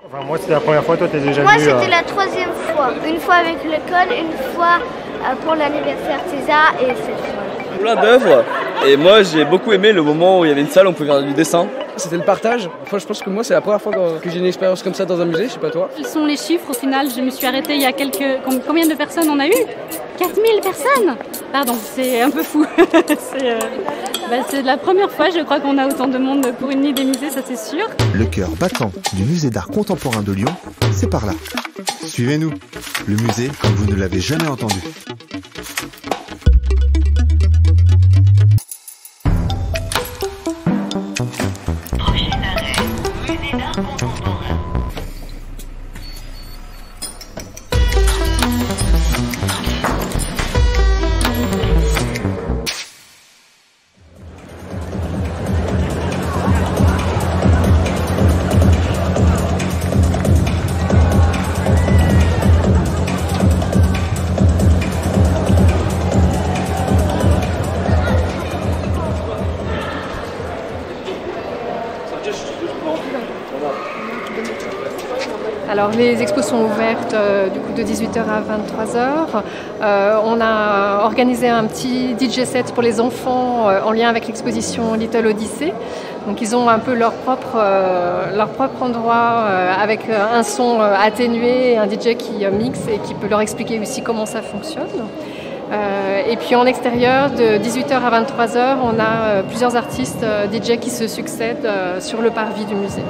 Enfin, moi, c'était la première fois, toi, t'es déjà venu. Moi, c'était la troisième fois. Une fois avec l'école, une fois pour l'anniversaire César et cette fois. Plein d'œuvres. Et moi, j'ai beaucoup aimé le moment où il y avait une salle où on pouvait faire du dessin. C'était le partage. Enfin, je pense que moi, c'est la première fois que j'ai une expérience comme ça dans un musée, je sais pas toi. Quels sont les chiffres au final? Je me suis arrêtée il y a Combien de personnes on a eu? 4000 personnes. Pardon, c'est un peu fou. C'est la première fois, je crois, qu'on a autant de monde pour une nuit des musées, ça c'est sûr. Le cœur battant du musée d'art contemporain de Lyon, c'est par là. Suivez-nous, le musée comme vous ne l'avez jamais entendu. Prochain arrêt, musée d'art contemporain. Alors les expos sont ouvertes du coup de 18h à 23h. On a organisé un petit DJ set pour les enfants en lien avec l'exposition Little Odyssey. Donc ils ont un peu leur propre endroit avec un son atténué et un DJ qui mixe et qui peut leur expliquer aussi comment ça fonctionne. Et puis en extérieur, de 18h à 23h, on a plusieurs artistes DJ qui se succèdent sur le parvis du musée.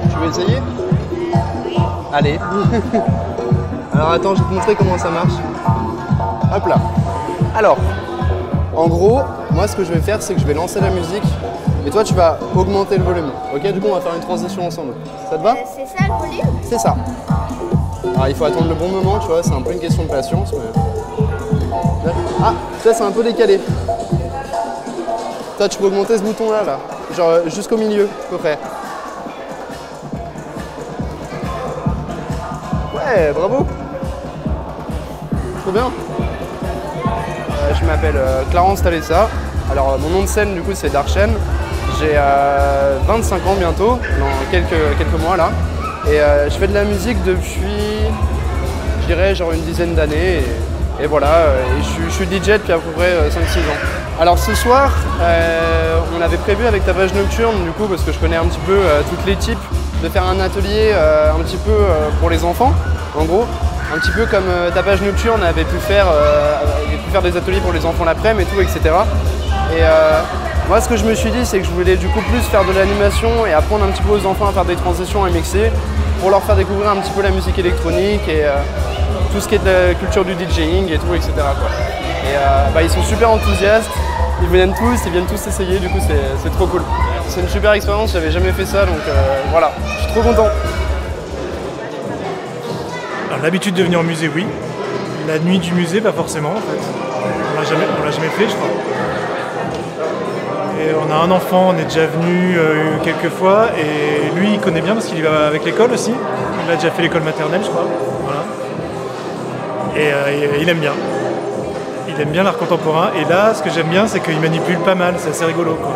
Tu veux essayer? Oui. Allez. Alors attends, je vais te montrer comment ça marche. Hop là. Alors, en gros, moi ce que je vais faire, c'est que je vais lancer la musique et toi tu vas augmenter le volume. Ok, du coup on va faire une transition ensemble. Ça te va? C'est ça le volume? C'est ça. Alors il faut attendre le bon moment, tu vois, c'est un peu une question de patience. Mais... Ah, ça c'est un peu décalé. Toi tu peux augmenter ce bouton là, genre jusqu'au milieu à peu près. Ouais, bravo. Trop bien. Je m'appelle Clarence Talessa. Alors mon nom de scène du coup c'est Darchen. J'ai 25 ans bientôt, dans quelques mois là. Et je fais de la musique depuis, je dirais genre une dizaine d'années. Et voilà, et je suis DJ depuis à peu près 5-6 ans. Alors ce soir, on avait prévu avec Tapage Nocturne du coup, parce que je connais un petit peu toutes les types, de faire un atelier un petit peu pour les enfants, en gros. Un petit peu comme Tapage Nocturne avait pu faire des ateliers pour les enfants l'après-midi et tout, etc. Et moi, ce que je me suis dit, c'est que je voulais du coup plus faire de l'animation et apprendre un petit peu aux enfants à faire des transitions et mixer pour leur faire découvrir un petit peu la musique électronique et tout ce qui est de la culture du DJing et tout, etc. quoi. Et ils sont super enthousiastes, ils viennent tous essayer, du coup c'est trop cool. C'est une super expérience, j'avais jamais fait ça, donc voilà, je suis trop content. Alors, l'habitude de venir au musée, oui. La nuit du musée, pas forcément en fait. On l'a jamais fait, je crois. Et on a un enfant, on est déjà venu quelques fois, et lui il connaît bien parce qu'il y va avec l'école aussi. Il a déjà fait l'école maternelle, je crois. Voilà. Et il aime bien. Il aime bien l'art contemporain. Et là, ce que j'aime bien, c'est qu'il manipule pas mal. C'est assez rigolo, quoi.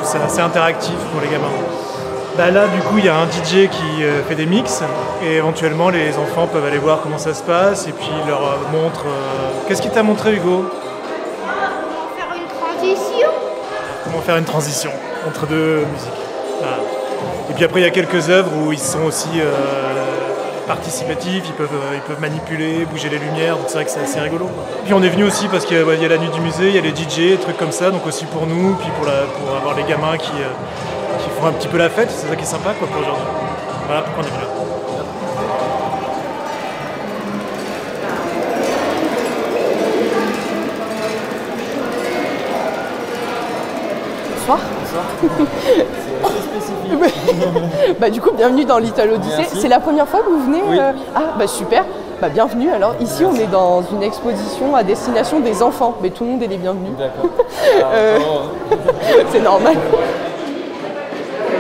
C'est assez interactif pour les gamins. Bah là, du coup, il y a un DJ qui fait des mix, et éventuellement les enfants peuvent aller voir comment ça se passe, et puis il leur montre. Qu'est-ce qu'il t'a montré, Hugo? Faire une transition. Comment faire une transition entre deux musiques. Voilà. Et puis après, il y a quelques œuvres où ils sont aussi participatifs, ils peuvent manipuler, bouger les lumières, donc c'est vrai que c'est assez rigolo. Puis on est venu aussi parce qu'il y a la nuit du musée, il y a les DJ, des trucs comme ça, donc aussi pour nous, puis pour avoir les gamins qui font un petit peu la fête, c'est ça qui est sympa quoi, pour aujourd'hui. Voilà pourquoi on est venu là. Bonsoir. C'est assez spécifique. Bah, du coup, bienvenue dans Little Odyssey. C'est la première fois que vous venez Oui. Ah, bah super. Bah, bienvenue. Alors, ici, on est dans une exposition à destination des enfants. Mais tout le monde est les bienvenus. D'accord. C'est normal.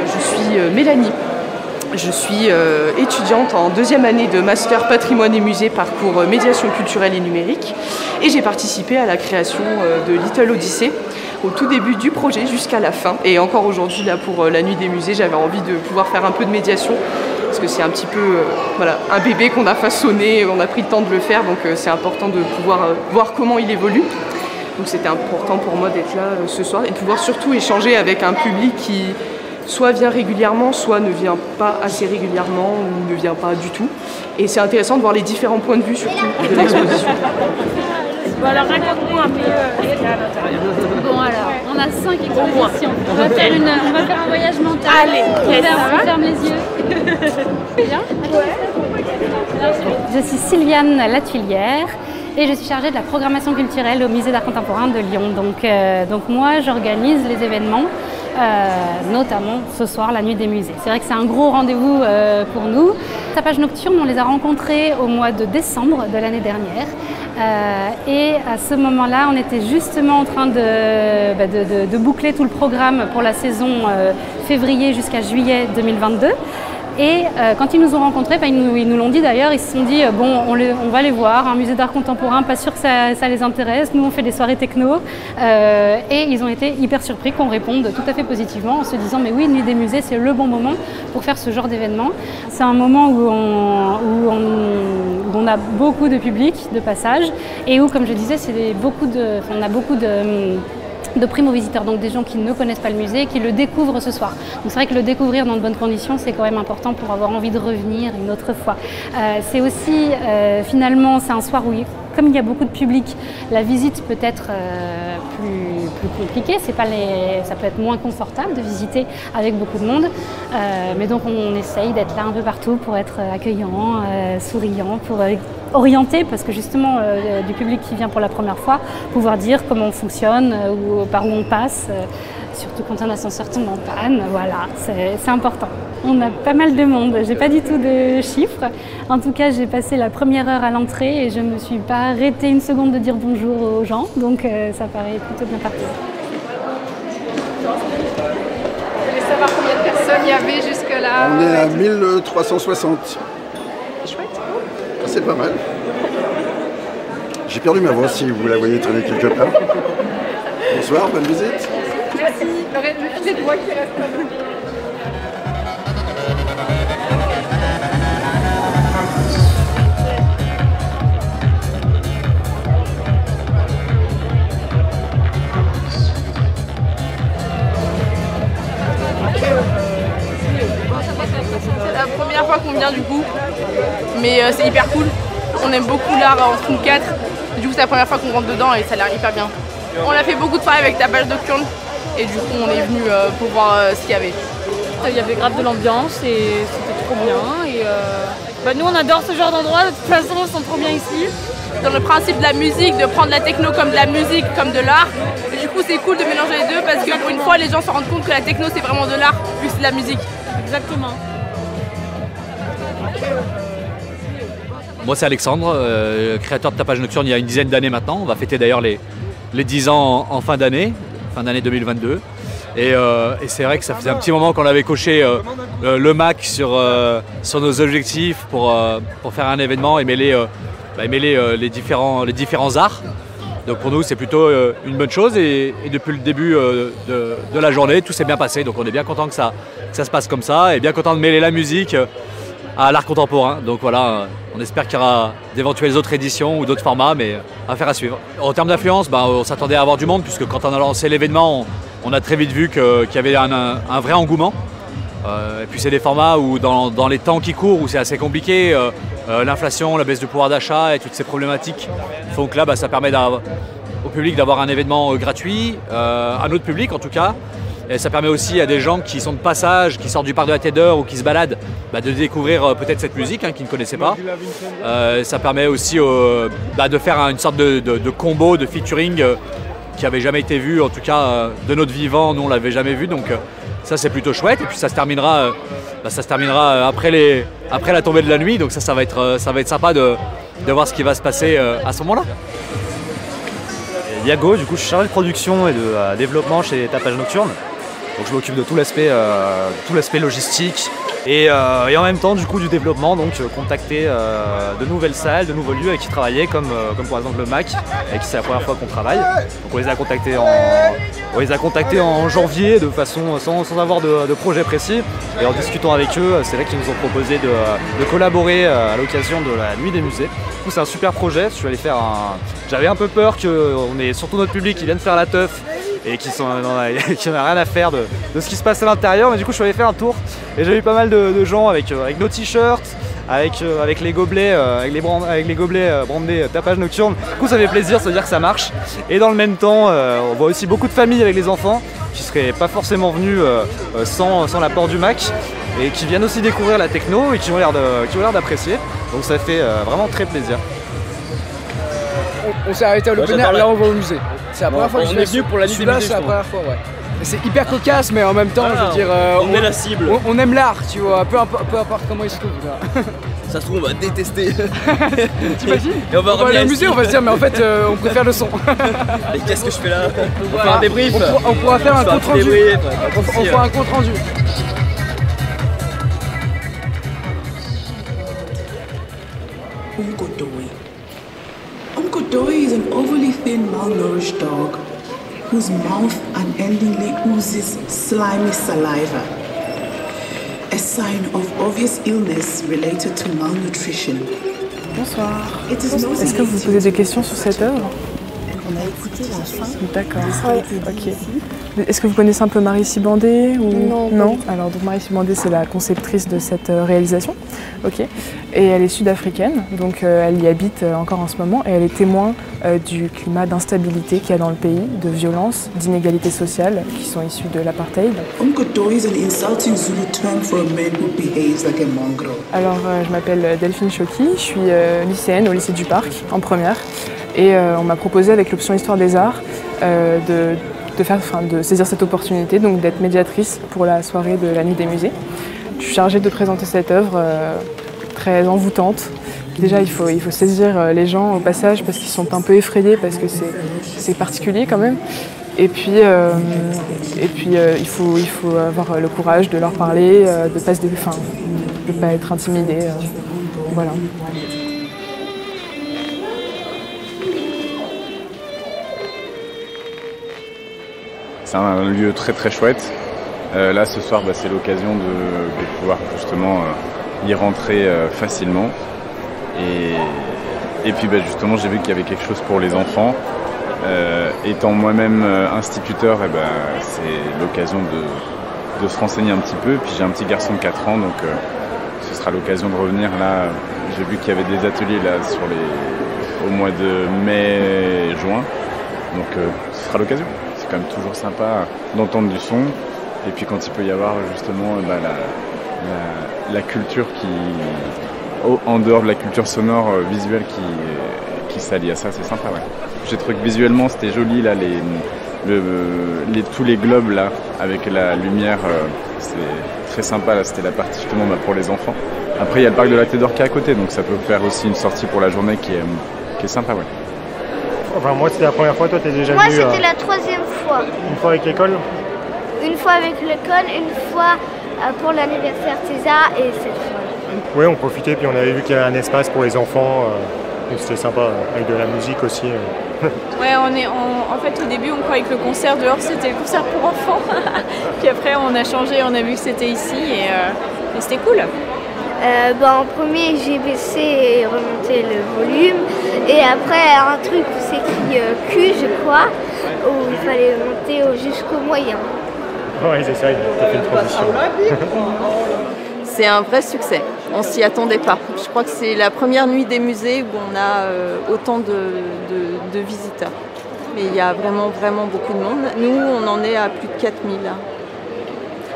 Je suis Mélanie. Je suis étudiante en 2e année de Master Patrimoine et Musée, parcours médiation culturelle et numérique. Et j'ai participé à la création de Little Odyssey au tout début du projet jusqu'à la fin. Et encore aujourd'hui, là, pour la nuit des musées, j'avais envie de pouvoir faire un peu de médiation. Parce que c'est un petit peu voilà, un bébé qu'on a façonné, on a pris le temps de le faire, donc c'est important de pouvoir voir comment il évolue. Donc c'était important pour moi d'être là ce soir et de pouvoir surtout échanger avec un public qui soit vient régulièrement, soit ne vient pas assez régulièrement ou ne vient pas du tout. Et c'est intéressant de voir les différents points de vue surtout de l'exposition. Bon alors raconte-moi un peu ce qu'il y a à l'intérieur. Bon alors, on a 5 expositions. On va faire un voyage mental. Allez, on ferme les yeux. Bien. Je suis Sylviane Latuilière et je suis chargée de la programmation culturelle au Musée d'Art Contemporain de Lyon. Donc moi j'organise les événements. Notamment ce soir, la nuit des musées. C'est vrai que c'est un gros rendez-vous pour nous. Tapage Nocturne, on les a rencontrés au mois de décembre de l'année dernière. Et à ce moment-là, on était justement en train de boucler tout le programme pour la saison février jusqu'à juillet 2022. Et quand ils nous ont rencontrés, ils nous l'ont dit d'ailleurs, ils se sont dit bon, on va les voir, un musée d'art contemporain, pas sûr que ça les intéresse, nous on fait des soirées techno. Et ils ont été hyper surpris qu'on réponde tout à fait positivement en se disant mais oui, Nuit des musées c'est le bon moment pour faire ce genre d'événement. C'est un moment où on a beaucoup de public, de passage, et où comme je disais, on a beaucoup de primo-visiteurs, donc des gens qui ne connaissent pas le musée, qui le découvrent ce soir. Donc c'est vrai que le découvrir dans de bonnes conditions, c'est quand même important pour avoir envie de revenir une autre fois. C'est aussi, finalement, c'est un soir où, comme il y a beaucoup de public, la visite peut être plus compliquée. Ça peut être moins confortable de visiter avec beaucoup de monde. Mais donc on essaye d'être là un peu partout pour être accueillant, souriant, pour orienter, parce que justement du public qui vient pour la première fois, pouvoir dire comment on fonctionne ou par où on passe, surtout quand un ascenseur tombe en panne, voilà, c'est important. On a pas mal de monde, j'ai pas du tout de chiffres. En tout cas, j'ai passé la première heure à l'entrée et je me suis pas arrêtée une seconde de dire bonjour aux gens, donc ça paraît plutôt bien parti. Vous voulez savoir combien de personnes il y avait jusque-là? On est à 1360. Chouette. C'est pas mal. J'ai perdu ma voix si vous la voyez traîner quelque part. Bonsoir, bonne visite. Merci. Le filet de voix qui reste à nous. C'est la première fois qu'on vient du coup, mais c'est hyper cool. On aime beaucoup l'art en Fond 4. Du coup c'est la première fois qu'on rentre dedans et ça a l'air hyper bien. On a fait beaucoup de travail avec Tapage Nocturne et du coup on est venu pour voir ce qu'il y avait. Il y avait grave de l'ambiance et c'était trop bien. Et nous on adore ce genre d'endroit, de toute façon on se sent trop bien ici. Dans le principe de la musique, de prendre la techno comme de la musique, comme de l'art. Et du coup c'est cool de mélanger les deux parce que pour une fois les gens se rendent compte que la techno c'est vraiment de l'art plus de la musique. Exactement. Moi c'est Alexandre, créateur de Tapage Nocturne il y a une dizaine d'années maintenant. On va fêter d'ailleurs les 10 ans en fin d'année 2022. Et c'est vrai que ça faisait un petit moment qu'on avait coché le MAC sur nos objectifs pour faire un événement et mêler les différents arts. Donc pour nous c'est plutôt une bonne chose et depuis le début de la journée tout s'est bien passé. Donc on est bien content que ça se passe comme ça et bien content de mêler la musique à l'art contemporain. Donc voilà, on espère qu'il y aura d'éventuelles autres éditions ou d'autres formats, mais affaire à suivre. En termes d'affluence, on s'attendait à avoir du monde puisque quand on a lancé l'événement, on a très vite vu qu'il y avait un vrai engouement. Et puis c'est des formats où dans les temps qui courent, où c'est assez compliqué, l'inflation, la baisse du pouvoir d'achat et toutes ces problématiques font que là ça permet au public d'avoir un événement gratuit, à notre public en tout cas. Et ça permet aussi à des gens qui sont de passage, qui sortent du parc de la Tête d'Or ou qui se baladent, de découvrir peut-être cette musique qu'ils ne connaissaient pas. Ça permet aussi de faire une sorte de combo, de featuring qui n'avait jamais été vu, en tout cas de notre vivant, nous on l'avait jamais vu. Donc ça c'est plutôt chouette. Et puis ça se terminera, après la tombée de la nuit. Donc ça va être sympa de voir ce qui va se passer à ce moment-là. Yago, du coup je suis chargé de production et de développement chez Tapage Nocturne. Donc je m'occupe de tout l'aspect logistique et en même temps du coup du développement, donc contacter de nouvelles salles, de nouveaux lieux avec qui travailler comme par exemple le MAC, avec qui c'est la première fois qu'on travaille. Donc on les a contactés en janvier de façon sans avoir de projet précis, et en discutant avec eux, c'est là qu'ils nous ont proposé de collaborer à l'occasion de la nuit des musées. Du coup c'est un super projet. J'avais un peu peur qu'on ait surtout notre public qui vienne faire la teuf et qui n'en a rien à faire de ce qui se passe à l'intérieur, mais du coup je suis allé faire un tour et j'ai eu pas mal de gens avec nos t-shirts, avec les gobelets, brandés tapage nocturne. Du coup ça fait plaisir, ça veut dire que ça marche. Et dans le même temps, on voit aussi beaucoup de familles avec les enfants qui seraient pas forcément venus sans l'apport du MAC, et qui viennent aussi découvrir la techno et qui ont l'air d'apprécier. Donc ça fait vraiment très plaisir. On s'est arrêté à l'open air, là on va au musée. C'est la première fois que on est venu pour la nuit des musées. C'est la première fois, ouais. C'est hyper cocasse, mais en même temps, je veux dire, on est la cible. On aime l'art, tu vois, peu importe comment il se trouve. Ça se trouve, on va détester. T'imagines? Et on va aller au musée, on va se dire, mais en fait, on préfère le son. Et qu'est-ce que je fais là? On va faire un débrief. On pourra faire un compte rendu. On fera un compte rendu. Umgodoi is an overly thin, malnourished dog whose mouth unendingly oozes slimy saliva, a sign of obvious illness related to malnutrition. Bonsoir. Est-ce que vous posez des questions sur cette œuvre? On a écouté la fin. D'accord. Ok. Est-ce que vous connaissez un peu Marie Sibandé ou... Non. Alors donc Marie Sibandé, c'est la conceptrice de cette réalisation. Ok. Et elle est sud-africaine, donc elle y habite encore en ce moment, et elle est témoin du climat d'instabilité qu'il y a dans le pays, de violence, d'inégalités sociales qui sont issues de l'apartheid. Alors je m'appelle Delphine Choki, je suis lycéenne au lycée du Parc en première, et on m'a proposé avec l'option Histoire des Arts de saisir cette opportunité, donc d'être médiatrice pour la soirée de la Nuit des Musées. Je suis chargée de présenter cette œuvre très envoûtante. Déjà, il faut saisir les gens au passage parce qu'ils sont un peu effrayés, parce que c'est particulier quand même. Et puis, il faut avoir le courage de leur parler, de ne pas être intimidé. Voilà. C'est un lieu très très chouette. Là ce soir c'est l'occasion de pouvoir justement y rentrer facilement. Et puis justement j'ai vu qu'il y avait quelque chose pour les enfants. Étant moi-même instituteur, c'est l'occasion de se renseigner un petit peu. Puis j'ai un petit garçon de 4 ans, donc ce sera l'occasion de revenir là. J'ai vu qu'il y avait des ateliers là au mois de mai-juin, donc ce sera l'occasion. C'est quand même toujours sympa d'entendre du son, et puis quand il peut y avoir justement la culture en dehors de la culture sonore visuelle qui s'allie à ça, c'est sympa, ouais. J'ai trouvé que visuellement c'était joli là, tous les globes là avec la lumière, c'est très sympa là, c'était la partie justement pour les enfants. Après il y a le parc de la Tête d'Or qui est à côté, donc ça peut faire aussi une sortie pour la journée qui est sympa, ouais. Enfin, moi c'était la première fois, toi t'es déjà venu. Moi c'était la 3e fois. Une fois avec l'école? Une fois avec l'école, une fois pour l'anniversaire César, et cette fois. Oui, on profitait, puis on avait vu qu'il y avait un espace pour les enfants, donc c'était sympa, avec de la musique aussi. Ouais, en fait au début on croyait que le concert dehors c'était le concert pour enfants, puis après on a changé, on a vu que c'était ici et c'était cool. En premier j'ai baissé et remonté le volume, et après un truc où c'est écrit Q je crois, où il fallait monter jusqu'au moyen. Ouais, c'est ça, il a fait une transition. C'est un vrai succès, on s'y attendait pas. Je crois que c'est la première nuit des musées où on a autant de visiteurs. Mais il y a vraiment beaucoup de monde. Nous on en est à plus de 4000.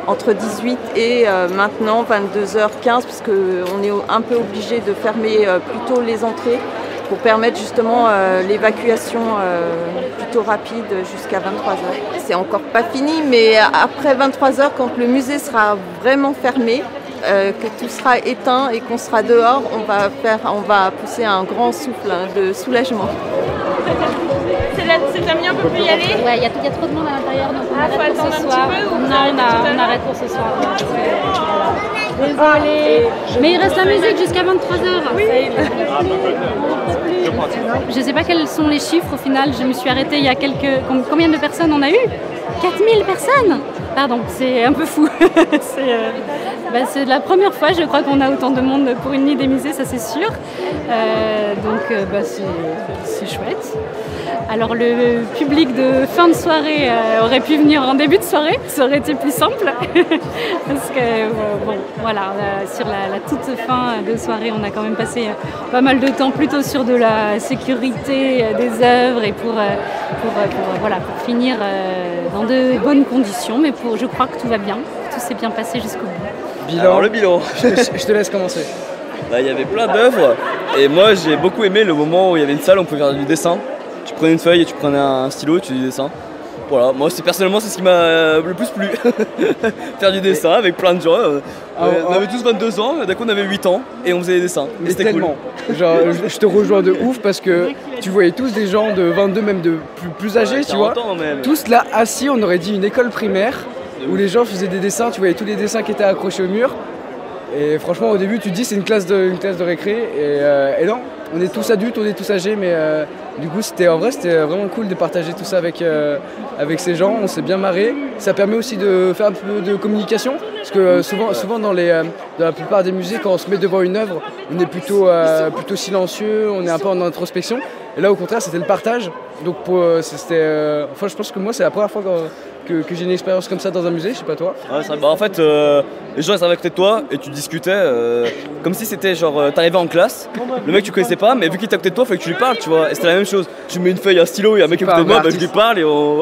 Entre 18 et maintenant 22h15, parce qu'on est un peu obligé de fermer plutôt les entrées pour permettre justement l'évacuation plutôt rapide jusqu'à 23h. C'est encore pas fini, mais après 23h, quand le musée sera vraiment fermé, que tout sera éteint et qu'on sera dehors, on va pousser un grand souffle de soulagement. C'est cet ami, on peut plus y aller? Ouais, il y a trop de monde à l'intérieur, donc on arrête faut pour attendre ce un soir. petit peu ou Non, on arrête pour ce soir. Désolée. Mais il reste la musique jusqu'à 23h. Oui. Je ne sais pas quels sont les chiffres au final. Je me suis arrêtée il y a Combien de personnes on a eu? 4000 personnes. Pardon, c'est un peu fou. C'est la première fois, je crois, qu'on a autant de monde pour une nuit des musées, ça c'est sûr. C'est chouette. Alors le public de fin de soirée aurait pu venir en début de soirée, ça aurait été plus simple. Parce que sur la toute fin de soirée, on a quand même passé pas mal de temps plutôt sur de la sécurité des œuvres et pour finir dans de bonnes conditions. Mais je crois que tout va bien, tout s'est bien passé jusqu'au bout. Alors le bilan. Je te laisse commencer. Il y avait plein d'œuvres et moi j'ai beaucoup aimé le moment où il y avait une salle où on pouvait faire du dessin. Tu prenais une feuille et tu prenais un stylo et tu faisais du dessin. Voilà, moi personnellement c'est ce qui m'a le plus plu. Faire du dessin avec plein de gens. On avait tous 22 ans, d'un coup on avait 8 ans et on faisait des dessins. Mais c'était tellement cool. Genre, je te rejoins de ouf parce que tu voyais tous des gens de 22, même de plus âgés, tu vois. Même. Tous là assis, on aurait dit une école primaire où les gens faisaient des dessins, tu voyais tous les dessins qui étaient accrochés au mur. Et franchement au début tu te dis c'est une classe de récré et non, on est tous adultes, on est tous âgés, mais du coup c'était vraiment cool de partager tout ça avec ces gens, on s'est bien marré. Ça permet aussi de faire un peu de communication, parce que souvent dans la plupart des musées, quand on se met devant une œuvre, on est plutôt silencieux, on est un peu en introspection. Et là au contraire c'était le partage, donc je pense que moi c'est la première fois que j'ai une expérience comme ça dans un musée, je sais pas toi. Ouais, en fait, les gens ils arrivaient à côté de toi et tu discutais comme si c'était genre t'arrivais en classe, le mec tu connaissais pas, mais vu qu'il était à côté de toi, il fallait que tu lui parles, tu vois. Et c'était la même chose. Tu mets une feuille, un stylo, il y a un mec à côté de moi, je lui parle et on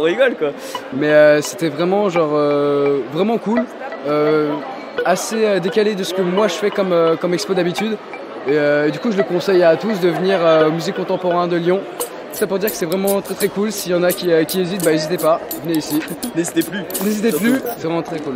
rigole quoi. Mais c'était vraiment vraiment cool, assez décalé de ce que moi je fais comme expo d'habitude. Et du coup je le conseille à tous de venir au musée contemporain de Lyon. C'est pour dire que c'est vraiment très très cool. S'il y en a qui hésitent, n'hésitez pas, venez ici. N'hésitez plus. N'hésitez plus, c'est vraiment très cool.